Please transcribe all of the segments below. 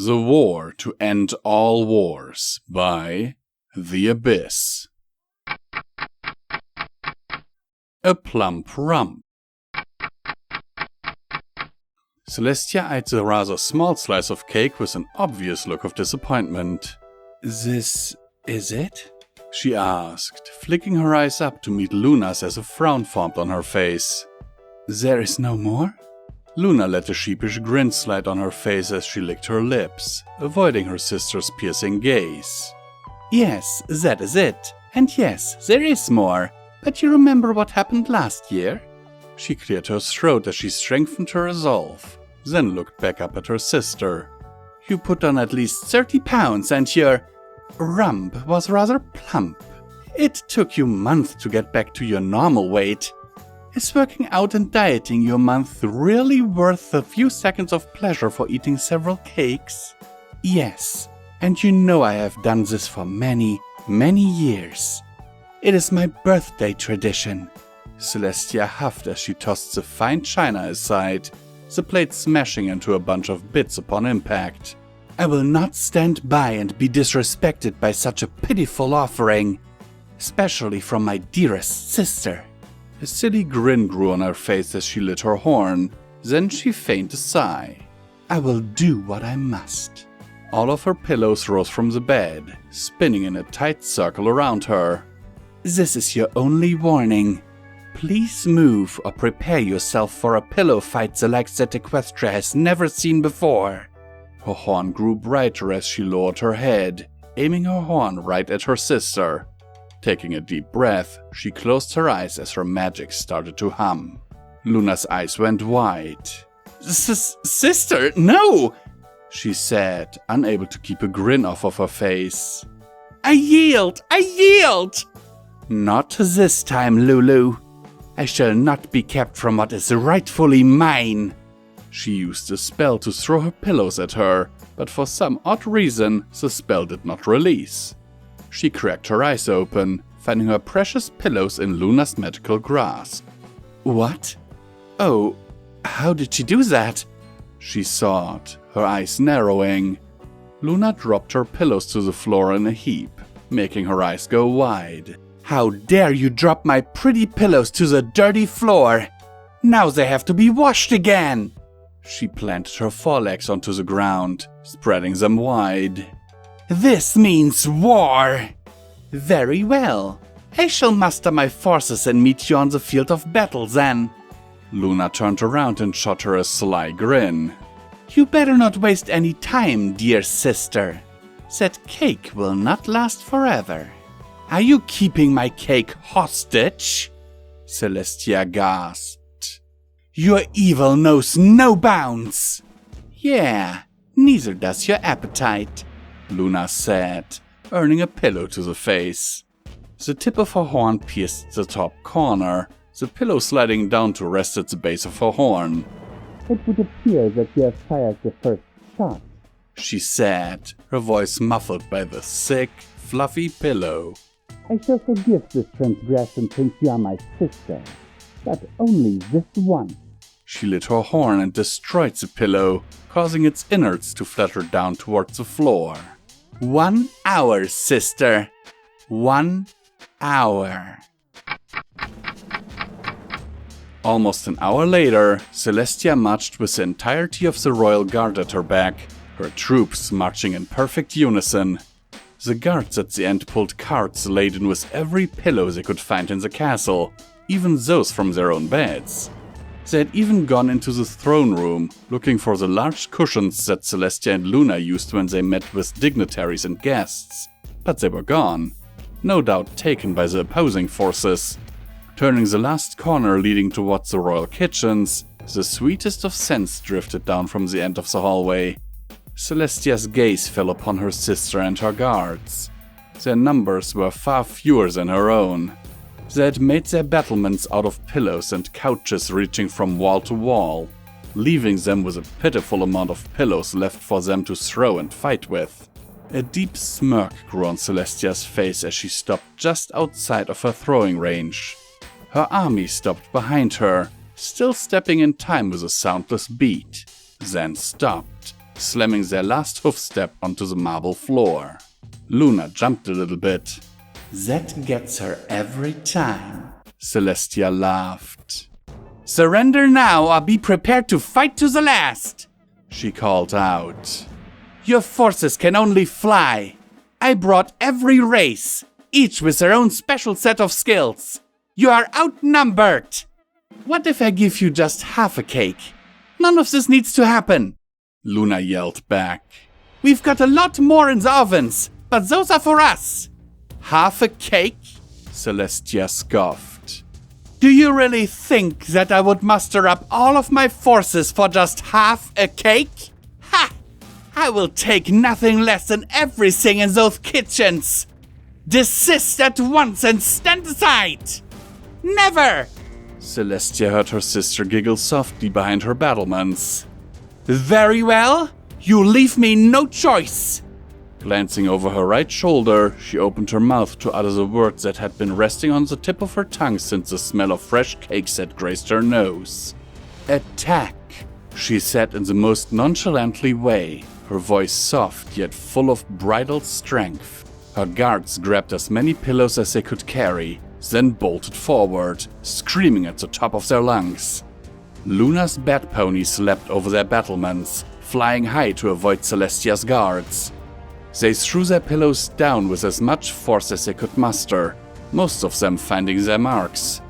The War to End All Wars by The Abyss. A plump rump. Celestia eyed the rather small slice of cake with an obvious look of disappointment. "This is it?" she asked, flicking her eyes up to meet Luna's as a frown formed on her face. "There is no more?" Luna let a sheepish grin slide on her face as she licked her lips, avoiding her sister's piercing gaze. "Yes, that is it. And yes, there is more. But you remember what happened last year?" She cleared her throat as she strengthened her resolve, then looked back up at her sister. "You put on at least 30 pounds and your rump was rather plump. It took you months to get back to your normal weight. Is working out and dieting your month really worth a few seconds of pleasure for eating several cakes?" "Yes, and you know I have done this for many, many years. It is my birthday tradition." Celestia huffed as she tossed the fine china aside, the plate smashing into a bunch of bits upon impact. "I will not stand by and be disrespected by such a pitiful offering, especially from my dearest sister." A silly grin grew on her face as she lit her horn, then she feigned a sigh. "I will do what I must." All of her pillows rose from the bed, spinning in a tight circle around her. "This is your only warning. Please move or prepare yourself for a pillow fight the likes that Equestria has never seen before." Her horn grew brighter as she lowered her head, aiming her horn right at her sister. Taking a deep breath, she closed her eyes as her magic started to hum. Luna's eyes went wide. Sister, no!" she said, unable to keep a grin off of her face. I yield! "Not this time, Lulu. I shall not be kept from what is rightfully mine." She used a spell to throw her pillows at her, but for some odd reason, the spell did not release. She cracked her eyes open, finding her precious pillows in Luna's magical grasp. "What? Oh, how did she do that?" she thought, her eyes narrowing. Luna dropped her pillows to the floor in a heap, making her eyes go wide. "How dare you drop my pretty pillows to the dirty floor! Now they have to be washed again!" She planted her forelegs onto the ground, spreading them wide. "This means war!" "Very well. I shall muster my forces and meet you on the field of battle then." Luna turned around and shot her a sly grin. "You better not waste any time, dear sister. That cake will not last forever." "Are you keeping my cake hostage?" Celestia gasped. "Your evil knows no bounds." "Yeah, neither does your appetite," Luna said, earning a pillow to the face. The tip of her horn pierced the top corner, the pillow sliding down to rest at the base of her horn. "It would appear that you have fired the first shot," she said, her voice muffled by the thick, fluffy pillow. "I shall forgive this transgression since you are my sister, but only this once." She lit her horn and destroyed the pillow, causing its innards to flutter down towards the floor. 1 hour, sister. 1 hour. Almost an hour later, Celestia marched with the entirety of the royal guard at her back, her troops marching in perfect unison. The guards at the end pulled carts laden with every pillow they could find in the castle, even those from their own beds. They had even gone into the throne room, looking for the large cushions that Celestia and Luna used when they met with dignitaries and guests, but they were gone, no doubt taken by the opposing forces. Turning the last corner leading towards the royal kitchens, the sweetest of scents drifted down from the end of the hallway. Celestia's gaze fell upon her sister and her guards. Their numbers were far fewer than her own. They had made their battlements out of pillows and couches reaching from wall to wall, leaving them with a pitiful amount of pillows left for them to throw and fight with. A deep smirk grew on Celestia's face as she stopped just outside of her throwing range. Her army stopped behind her, still stepping in time with a soundless beat, then stopped. slamming their last hoof step onto the marble floor. Luna jumped a little bit. That gets her every time, Celestia laughed. Surrender now or be prepared to fight to the last, she called out. Your forces can only fly. I brought every race, each with their own special set of skills. You are outnumbered. What if I give you just half a cake? None of this needs to happen, Luna yelled back. We've got a lot more in the ovens, but those are for us. Half a cake? Celestia scoffed. Do you really think that I would muster up all of my forces for just half a cake? Ha! I will take nothing less than everything in those kitchens. Desist at once and stand aside. Never! Celestia heard her sister giggle softly behind her battlements. Very well. You leave me no choice. Glancing over her right shoulder, she opened her mouth to utter the words that had been resting on the tip of her tongue since the smell of fresh cakes had grazed her nose. Attack, she said in the most nonchalantly way, her voice soft yet full of bridled strength. Her guards grabbed as many pillows as they could carry, then bolted forward, screaming at the top of their lungs. Luna's bat ponies leapt over their battlements, flying high to avoid Celestia's guards. They threw their pillows down with as much force as they could muster, most of them finding their marks.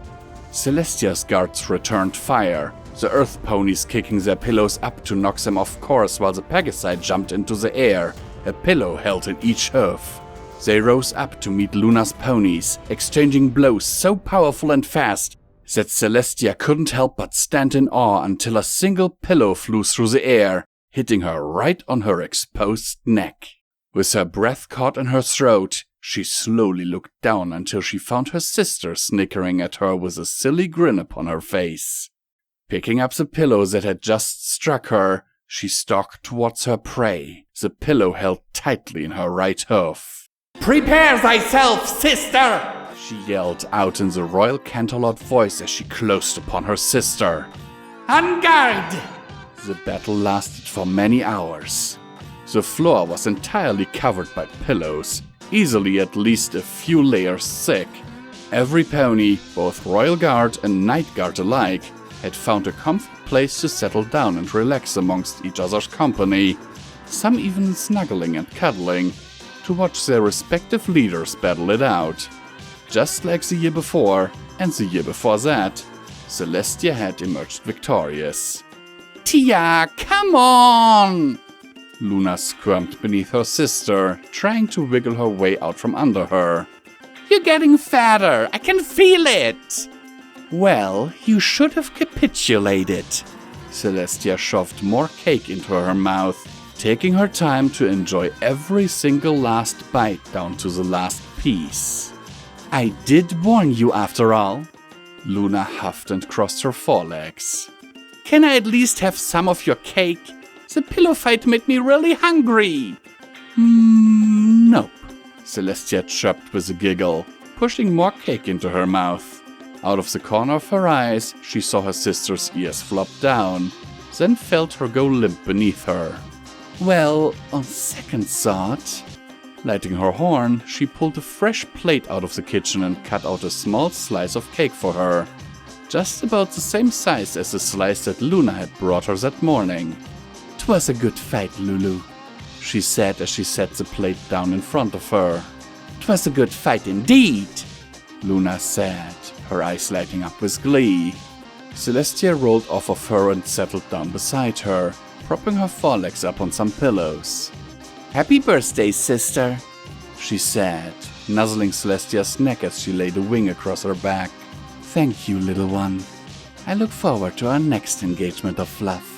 Celestia's guards returned fire, the earth ponies kicking their pillows up to knock them off course while the Pegasi jumped into the air, a pillow held in each hoof. They rose up to meet Luna's ponies, exchanging blows so powerful and fast that Celestia couldn't help but stand in awe until a single pillow flew through the air, hitting her right on her exposed neck. With her breath caught in her throat, she slowly looked down until she found her sister snickering at her with a silly grin upon her face. Picking up the pillow that had just struck her, she stalked towards her prey, the pillow held tightly in her right hoof. Prepare thyself, sister! She yelled out in the royal Canterlot voice as she closed upon her sister. On guard! The battle lasted for many hours. The floor was entirely covered by pillows, easily at least a few layers thick. Every pony, both Royal Guard and Night Guard alike, had found a comfy place to settle down and relax amongst each other's company, some even snuggling and cuddling, to watch their respective leaders battle it out. Just like the year before, and the year before that, Celestia had emerged victorious. Tia, come on! Luna squirmed beneath her sister, trying to wiggle her way out from under her. You're getting fatter, I can feel it! Well, you should have capitulated. Celestia shoved more cake into her mouth, taking her time to enjoy every single last bite down to the last piece. I did warn you after all. Luna huffed and crossed her forelegs. Can I at least have some of your cake? The pillow fight made me really hungry. Nope, Celestia chirped with a giggle, pushing more cake into her mouth. Out of the corner of her eyes, she saw her sister's ears flop down, then felt her go limp beneath her. Well, on second thought... Lighting her horn, she pulled a fresh plate out of the kitchen and cut out a small slice of cake for her, just about the same size as the slice that Luna had brought her that morning. "'Twas a good fight, Lulu," she said as she set the plate down in front of her. "'Twas a good fight indeed," Luna said, her eyes lighting up with glee. Celestia rolled off of her and settled down beside her, propping her forelegs up on some pillows. "Happy birthday, sister," she said, nuzzling Celestia's neck as she laid a wing across her back. "Thank you, little one. I look forward to our next engagement of fluff,"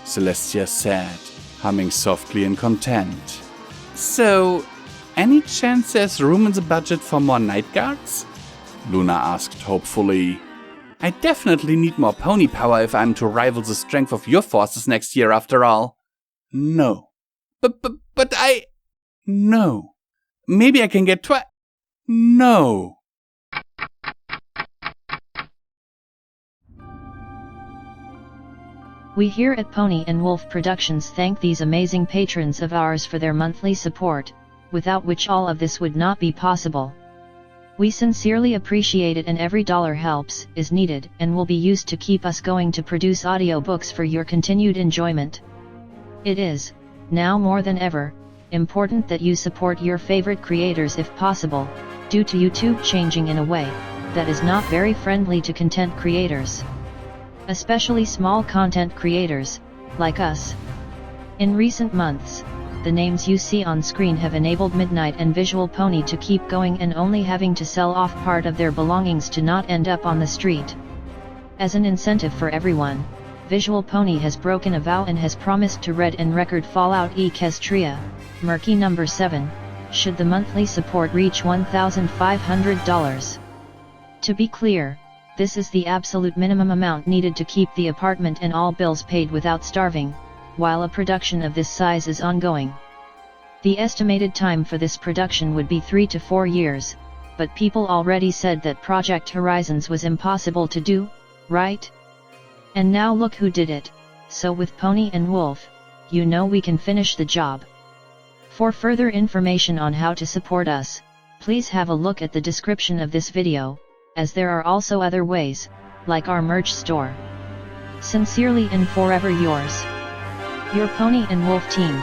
Celestia said, humming softly in content. "So, any chance there's room in the budget for more night guards?" Luna asked hopefully. "I definitely need more pony power if I'm to rival the strength of your forces next year after all." "No." But I... "No." "Maybe I can get "No." We here at Pony&Wolf Productions thank these amazing patrons of ours for their monthly support, without which all of this would not be possible. We sincerely appreciate it, and every dollar helps, is needed, and will be used to keep us going to produce audiobooks for your continued enjoyment. It is, now more than ever, important that you support your favorite creators if possible, due to YouTube changing in a way that is not very friendly to content creators. Especially small content creators, like us. In recent months, the names you see on screen have enabled Midnight and Visual Pony to keep going and only having to sell off part of their belongings to not end up on the street. As an incentive for everyone, Visual Pony has broken a vow and has promised to read and record Fallout Equestria, Murky number 7, should the monthly support reach $1,500. To be clear, this is the absolute minimum amount needed to keep the apartment and all bills paid without starving, while a production of this size is ongoing. The estimated time for this production would be 3 to 4 years, but people already said that Project Horizons was impossible to do, right? And now look who did it, so with Pony&Wolf, you know we can finish the job. For further information on how to support us, please have a look at the description of this video, as there are also other ways, like our merch store. Sincerely and forever yours, your Pony&Wolf team.